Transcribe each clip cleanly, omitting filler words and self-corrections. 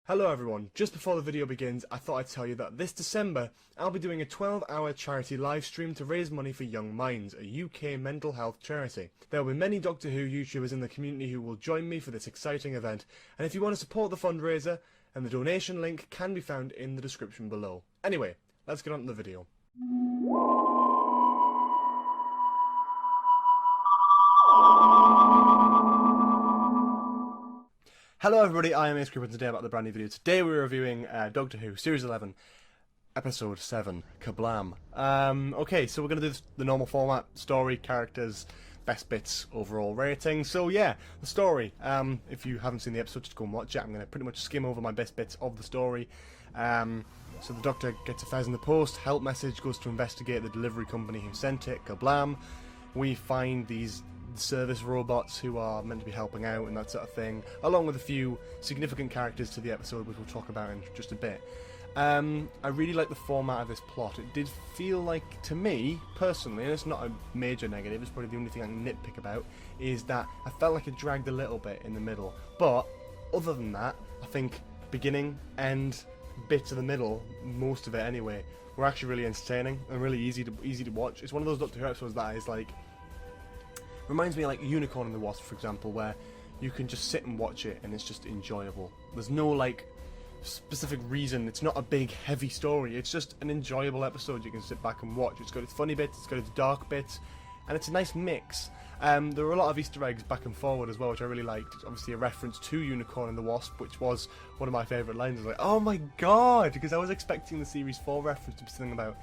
Hello everyone, just before the video begins I thought I'd tell you that this December I'll be doing a 12-hour charity live stream to raise money for Young Minds, a UK mental health charity. There will be many Doctor Who YouTubers in the community who will join me for this exciting event, and if you want to support the fundraiser, then the donation link can be found in the description below. Anyway, let's get on to the video. Hello everybody, I am Ace and today about the brand new video. Today we're reviewing Doctor Who, Series 11, Episode 7, Kerblam. Okay, so we're going to do the normal format, story, characters, best bits, overall rating. So yeah, the story, if you haven't seen the episode, just go and watch it. I'm going to pretty much skim over my best bits of the story. So the Doctor gets affairs in the post, help message, goes to investigate the delivery company who sent it, Kerblam. We find these service robots who are meant to be helping out and that sort of thing, along with a few significant characters to the episode which we'll talk about in just a bit. I really like the format of this plot. It did feel like, to me, personally, and it's not a major negative, it's probably the only thing I can nitpick about, is that I felt like it dragged a little bit in the middle. But, other than that, I think beginning, end, bits of the middle, most of it anyway, were actually really entertaining and really easy to watch. It's one of those Doctor Who episodes that is like, reminds me of like Unicorn and the Wasp, for example, where you can just sit and watch it and it's just enjoyable. There's no like specific reason. It's not a big heavy story. It's just an enjoyable episode you can sit back and watch. It's got its funny bits, it's got its dark bits, and it's a nice mix. There were a lot of Easter eggs back and forward as well, which I really liked. It's obviously a reference to Unicorn and the Wasp, which was one of my favourite lines. I was like, oh my god, because I was expecting the Series 4 reference to be something about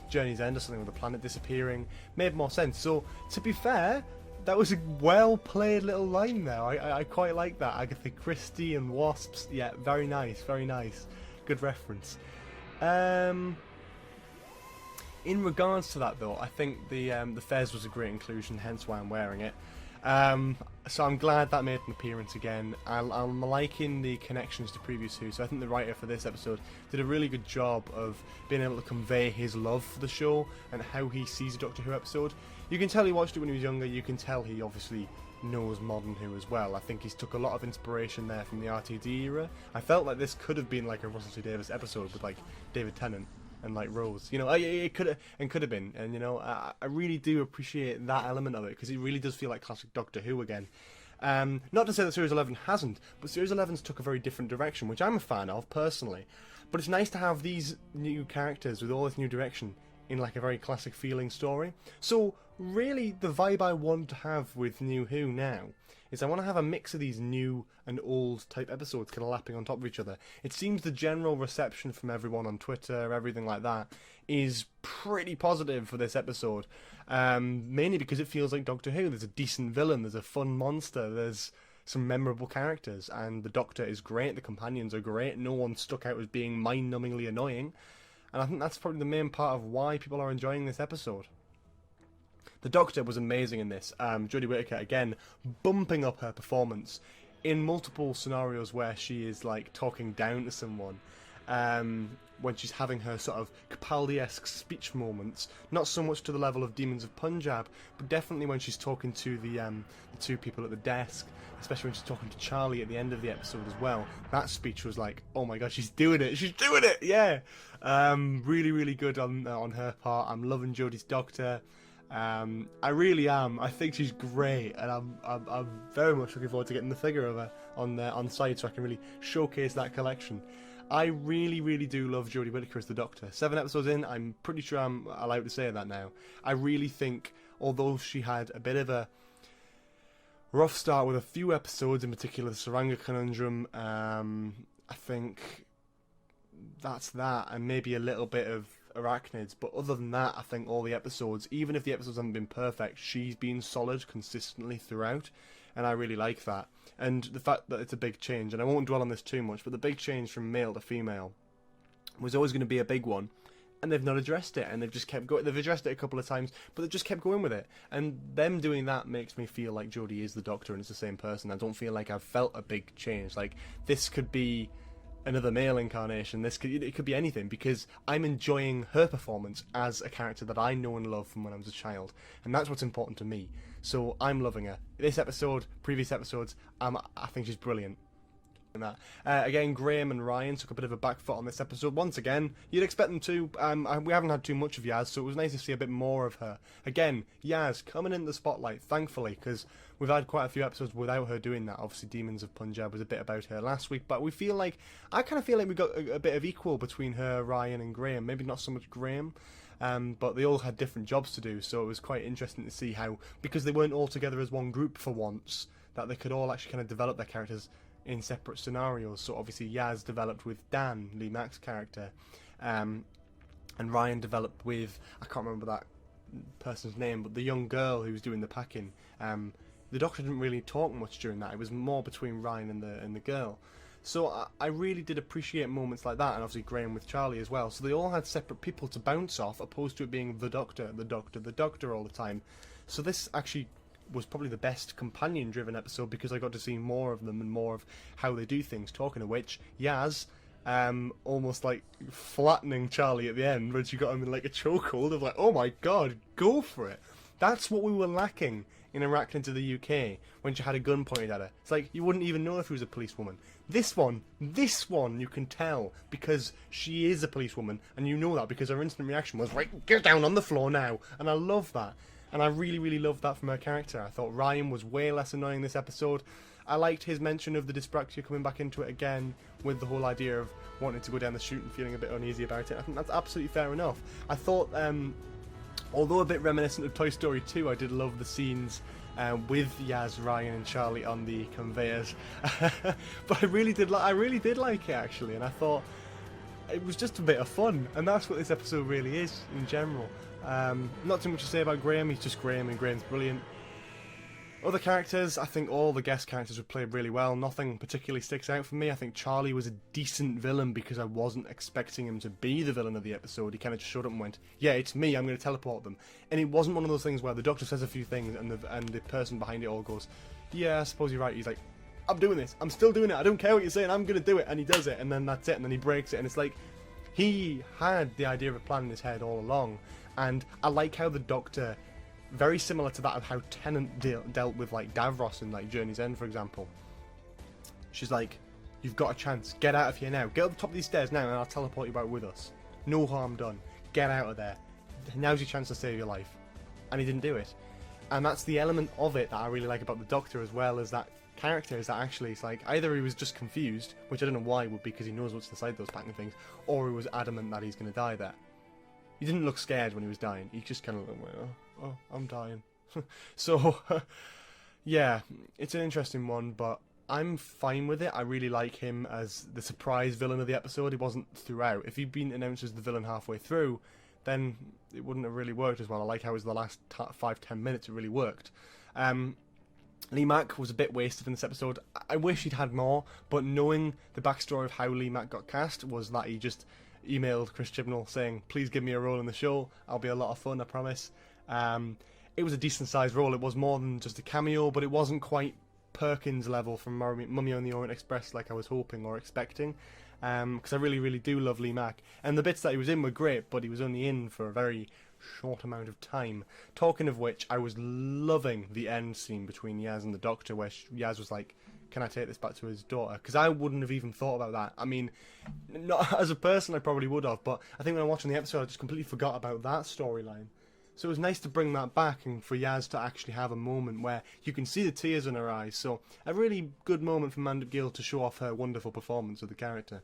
Journey's End or something with the planet disappearing. Made more sense. So, to be fair, that was a well-played little line there. I quite like that. Agatha Christie and Wasps. Yeah, very nice, very nice. Good reference. In regards to that, though, I think the Fez was a great inclusion, hence why I'm wearing it. So I'm glad that made an appearance again. I'm liking the connections to previous Who, so I think the writer for this episode did a really good job of being able to convey his love for the show and how he sees a Doctor Who episode. You can tell he watched it when he was younger, you can tell he obviously knows modern Who as well. I think he's took a lot of inspiration there from the RTD era. I felt like this could have been like a Russell T Davies episode with like David Tennant and like Rose, you know, it could have been, and you know, I really do appreciate that element of it because it really does feel like classic Doctor Who again. Not to say that Series 11 hasn't, but Series 11's took a very different direction, which I'm a fan of personally. But it's nice to have these new characters with all this new direction in like a very classic feeling story. So really, the vibe I want to have with New Who now is I want to have a mix of these new and old type episodes kind of lapping on top of each other. It seems the general reception from everyone on Twitter, everything like that, is pretty positive for this episode. Mainly because it feels like Doctor Who. There's a decent villain, there's a fun monster, there's some memorable characters, and the Doctor is great, the companions are great, no one stuck out as being mind-numbingly annoying. And I think that's probably the main part of why people are enjoying this episode. The Doctor was amazing in this. Jodie Whittaker, again, bumping up her performance in multiple scenarios where she is like talking down to someone. When she's having her sort of Capaldi-esque speech moments, not so much to the level of Demons of Punjab, but definitely when she's talking to the two people at the desk, especially when she's talking to Charlie at the end of the episode as well. That speech was like, oh my god, she's doing it, yeah! Really, really good on her part. I'm loving Jodie's Doctor. I really am. I think she's great, and I'm very much looking forward to getting the figure of her on site so I can really showcase that collection. I really, really do love Jodie Whittaker as the Doctor. 7 episodes in, I'm pretty sure I'm allowed to say that now. I really think, although she had a bit of a rough start with a few episodes, in particular the Saranga Conundrum, I think that's that, and maybe a little bit of Arachnids, but other than that, I think all the episodes, even if the episodes haven't been perfect, she's been solid consistently throughout, and I really like that. And the fact that it's a big change, and I won't dwell on this too much, but the big change from male to female was always going to be a big one, and they've not addressed it, and they've just kept going. They've addressed it a couple of times, but they've just kept going with it, and them doing that makes me feel like Jodie is the Doctor and it's the same person. I don't feel like I've felt a big change. Like, this could be another male incarnation, it could be anything, because I'm enjoying her performance as a character that I know and love from when I was a child, and that's what's important to me. So I'm loving her. This episode, previous episodes, I think she's brilliant. and that. Again, Graham and Ryan took a bit of a back foot on this episode. Once again, you'd expect them to. We haven't had too much of Yaz, so it was nice to see a bit more of her. Again, Yaz coming in the spotlight, thankfully, because we've had quite a few episodes without her doing that. Obviously, Demons of Punjab was a bit about her last week, but I kind of feel like we got a bit of equal between her, Ryan, and Graham. Maybe not so much Graham. But they all had different jobs to do, so it was quite interesting to see how, because they weren't all together as one group for once, that they could all actually kind of develop their characters in separate scenarios. So obviously Yaz developed with Dan, Lee Mack's character, and Ryan developed with, I can't remember that person's name, but the young girl who was doing the packing. The Doctor didn't really talk much during that. It was more between Ryan and the girl. So I really did appreciate moments like that, and obviously Graham with Charlie as well. So they all had separate people to bounce off, opposed to it being the Doctor, the Doctor, the Doctor all the time. So this actually was probably the best companion-driven episode, because I got to see more of them and more of how they do things. Talking of which, Yaz, almost like flattening Charlie at the end when she got him in like a chokehold of like, oh my god, go for it. That's what we were lacking in Arachne to the UK, when she had a gun pointed at her. It's like, you wouldn't even know if she was a policewoman. This one, you can tell, because she is a policewoman, and you know that because her instant reaction was, right, get down on the floor now, and I love that. And I really, really loved that from her character. I thought Ryan was way less annoying this episode. I liked his mention of the dyspraxia coming back into it again, with the whole idea of wanting to go down the chute and feeling a bit uneasy about it. I think that's absolutely fair enough. I thought, although a bit reminiscent of Toy Story 2, I did love the scenes with Yaz, Ryan, and Charlie on the conveyors. But I really did like it, actually, and I thought it was just a bit of fun, and that's what this episode really is in general. Not too much to say about Graham. He's just Graham, and Graham's brilliant. Other characters, I think all the guest characters were played really well. Nothing particularly sticks out for me. I think Charlie was a decent villain, because I wasn't expecting him to be the villain of the episode. He kind of just showed up and went, yeah, it's me, I'm going to teleport them. And it wasn't one of those things where the Doctor says a few things and the person behind it all goes, yeah, I suppose you're right. He's like, I'm doing this, I'm still doing it, I don't care what you're saying, I'm going to do it. And he does it, and then that's it, and then he breaks it. And it's like, he had the idea of a plan in his head all along. And I like how the Doctor, very similar to that of how Tennant dealt with like Davros in like Journey's End, for example. She's like, you've got a chance, get out of here now, get up the top of these stairs now and I'll teleport you back with us. No harm done, get out of there, now's your chance to save your life. And he didn't do it. And that's the element of it that I really like about the Doctor, as well as that character, is that actually it's like, either he was just confused, which I don't know why, because he knows what's inside those packing things, or he was adamant that he's going to die there. He didn't look scared when he was dying, he just kind of went, oh, I'm dying. So, yeah, it's an interesting one, but I'm fine with it. I really like him as the surprise villain of the episode. He wasn't throughout. If he'd been announced as the villain halfway through, then it wouldn't have really worked as well. I like how it was the last 5-10 minutes it really worked. Lee Mack was a bit wasted in this episode. I wish he'd had more, but knowing the backstory of how Lee Mack got cast was that he just emailed Chris Chibnall saying, please give me a role in the show, I'll be a lot of fun, I promise. It was a decent sized role. It was more than just a cameo, but it wasn't quite Perkins level from Mummy on the Orient Express like I was hoping or expecting, because I really, really do love Lee Mack, and the bits that he was in were great, but he was only in for a very short amount of time. Talking of which, I was loving the end scene between Yaz and the Doctor, where Yaz was like, can I take this back to his daughter? Because I wouldn't have even thought about that. I mean, not as a person I probably would have, but I think when I'm watching the episode I just completely forgot about that storyline. So it was nice to bring that back and for Yaz to actually have a moment where you can see the tears in her eyes. So a really good moment for Amanda Gill to show off her wonderful performance of the character.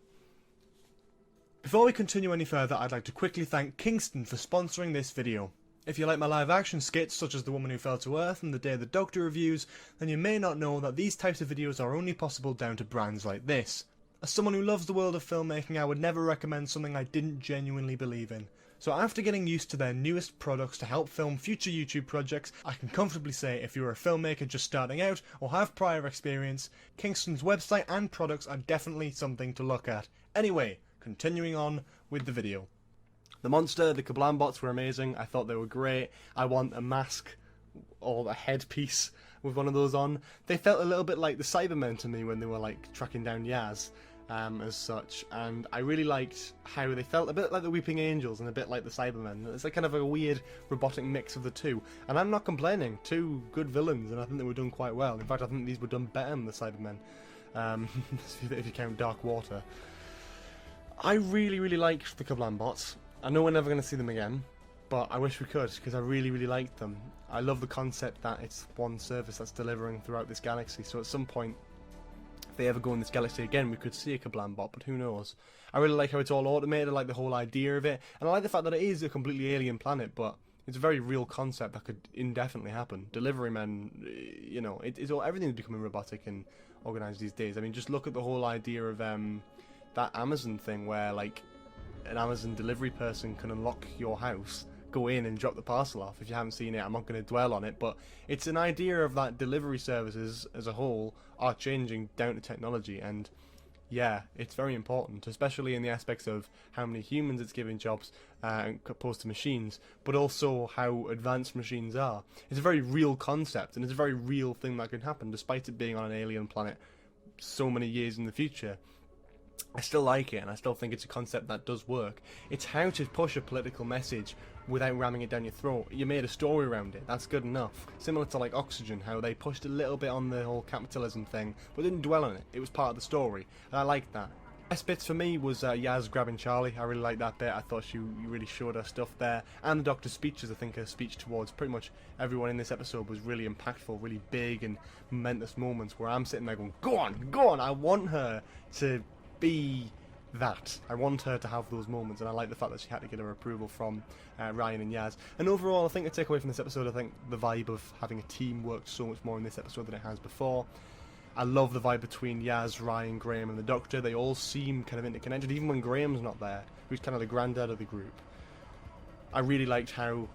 Before we continue any further, I'd like to quickly thank Kingston for sponsoring this video. If you like my live action skits such as The Woman Who Fell to Earth and The Day the Doctor reviews, then you may not know that these types of videos are only possible down to brands like this. As someone who loves the world of filmmaking, I would never recommend something I didn't genuinely believe in. So after getting used to their newest products to help film future YouTube projects, I can comfortably say if you're a filmmaker just starting out or have prior experience, Kingston's website and products are definitely something to look at. Anyway, continuing on with the video. The monster, the Kerblam bots were amazing. I thought they were great. I want a mask or a headpiece with one of those on. They felt a little bit like the Cybermen to me when they were like tracking down Yaz. As such, and I really liked how they felt a bit like the Weeping Angels and a bit like the Cybermen. It's like kind of a weird robotic mix of the two, and I'm not complaining. Two good villains, and I think they were done quite well. In fact, I think these were done better than the Cybermen. if you count Dark Water. I really, really liked the Kerblam bots. I know we're never going to see them again, but I wish we could, because I really, really liked them. I love the concept that it's one service that's delivering throughout this galaxy, so at some point, if they ever go in this galaxy again, we could see a Kerblam bot, but who knows. I really like how it's all automated, I like the whole idea of it, and I like the fact that it is a completely alien planet, but it's a very real concept that could indefinitely happen. Delivery men, you know, everything's becoming robotic and organised these days. I mean, just look at the whole idea of that Amazon thing where, like, an Amazon delivery person can unlock your house, go in and drop the parcel off. If you haven't seen it, I'm not going to dwell on it, but it's an idea of that delivery services as a whole are changing down to technology, and yeah, it's very important, especially in the aspects of how many humans it's giving jobs opposed to machines, but also how advanced machines are. It's a very real concept, and it's a very real thing that can happen, despite it being on an alien planet so many years in the future. I still like it, and I still think it's a concept that does work. It's how to push a political message without ramming it down your throat. You made a story around it, that's good enough. Similar to like Oxygen, how they pushed a little bit on the whole capitalism thing, but didn't dwell on it. It was part of the story, and I liked that. Best bits for me was Yaz grabbing Charlie. I really liked that bit. I thought you really showed her stuff there. And the Doctor's speeches. I think her speech towards pretty much everyone in this episode was really impactful, really big and momentous moments where I'm sitting there going, go on, go on. I want her to be that. I want her to have those moments, and I like the fact that she had to get her approval from Ryan and Yaz. And overall, I think the takeaway from this episode, I think the vibe of having a team worked so much more in this episode than it has before. I love the vibe between Yaz, Ryan, Graham and the Doctor. They all seem kind of interconnected, even when Graham's not there, who's kind of the granddad of the group. I really liked how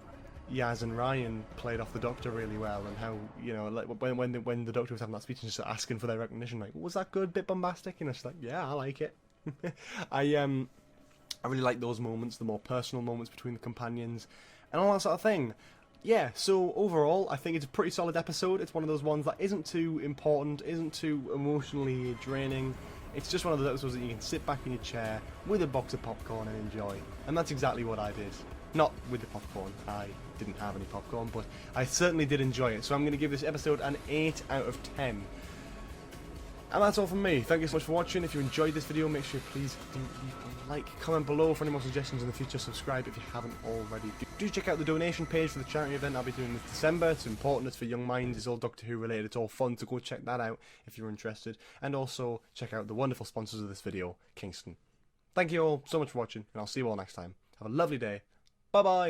Yaz and Ryan played off the Doctor really well, and how, you know, like when the Doctor was having that speech and just asking for their recognition, like, was that good? Bit bombastic? And it's like, yeah, I like it. I really like those moments, the more personal moments between the companions, and all that sort of thing. Yeah, so overall, I think it's a pretty solid episode. It's one of those ones that isn't too important, isn't too emotionally draining. It's just one of those episodes that you can sit back in your chair with a box of popcorn and enjoy. And that's exactly what I did. Not with the popcorn, I didn't have any popcorn, but I certainly did enjoy it. So I'm going to give this episode an 8 out of 10. And that's all from me. Thank you so much for watching. If you enjoyed this video, make sure please do leave a like, comment below for any more suggestions in the future, subscribe if you haven't already. Do check out the donation page for the charity event I'll be doing this December. It's important, it's for young minds, it's all Doctor Who related, it's all fun, so go check that out if you're interested. And also check out the wonderful sponsors of this video, Kingston. Thank you all so much for watching, and I'll see you all next time. Have a lovely day. Bye bye!